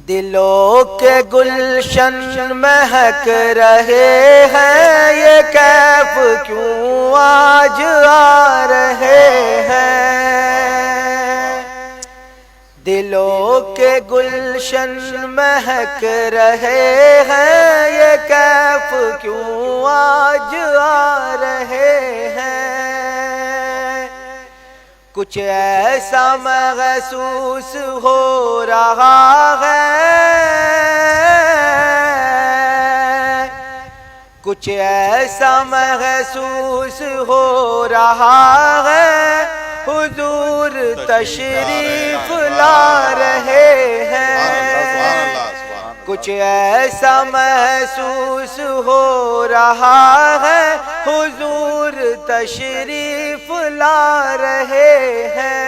دلوں کے گلشن مہک رہے ہیں، یہ کیف کیوں آج آ رہے ہیں؟ دلوں کے گلشن مہک رہے ہیں، یہ کیف کیوں آج آ رہے ہیں؟ کچھ ایسا محسوس ہو رہا ہے، کچھ ایسا محسوس ہو رہا ہے، حضور تشریف لا رہے ہیں۔ کچھ ایسا محسوس ہو رہا ہے، حضور تشریف لا رہے ہیں۔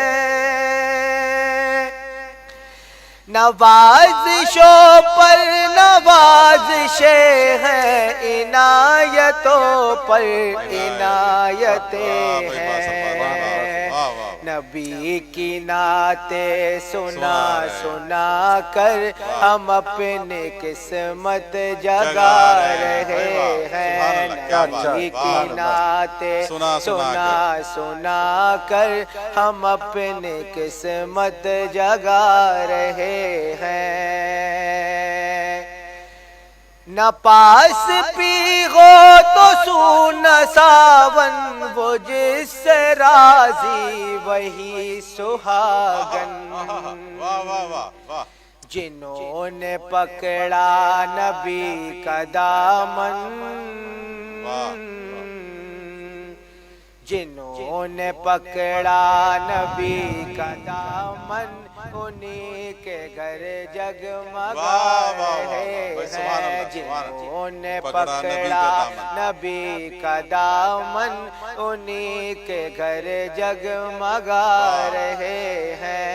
نوازشوں پر نوازشیں ہیں، عنایتوں پر عنایتیں ہیں۔ نبی کی نعتیں سنا سنا کر ہم اپنی قسمت جگا رہے ہیں۔ نبی کی نعتیں سنا سنا کر ہم اپنی قسمت جگا رہے ہیں۔ نہ پاس پی ہو تو سونا ساون، وہ جس سے راضی وہی سہاگن۔ جنہوں نے پکڑا نبی کا دامن، جنہوں نے پکڑا نبی کا دامن، انہی کے گھر جگمگا رہے ہیں۔ جنہوں نے پکڑا نبی کا دامن، انہی کے گھر جگمگا رہے ہیں۔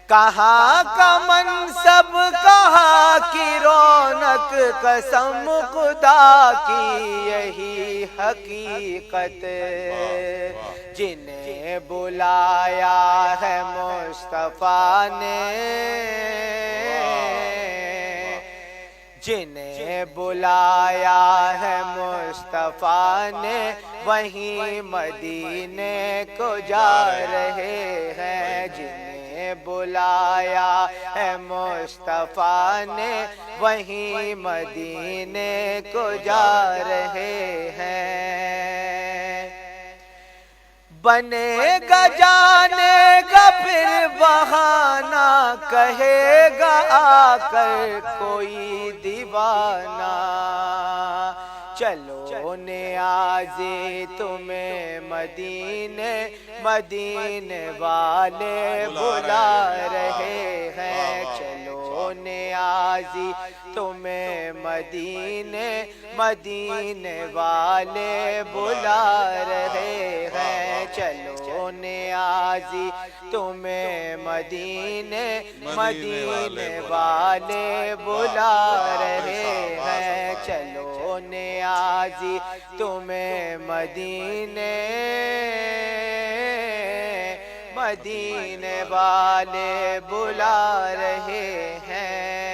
کہاں کا منصب، کہاں کی رونق، قسم خدا کی یہی حقیقت۔ جنہیں بلایا ہے مصطفیٰ نے، جنہیں بلایا ہے مصطفیٰ نے، وہیں مدینے کو جا رہے ہیں۔ جنہیں بلایا ہے مصطفیٰ نے، وہیں مدینے کو جا رہے ہیں۔ بنے گا جانے گا پھر بہانہ، کہے گا آ کر کوئی دیوانہ، چلو نیازی تمہیں مدینے، مدینے والے بلا رہے ہیں۔ چلو نیازی تمہیں مدینے، مدینے والے بلا رہے ہیں۔ چلو نیازی تمہیں مدینے، مدینے والے بلا رہے ہیں۔ چلو نیازی تمہیں مدینے، مدینے والے بلا رہے ہیں۔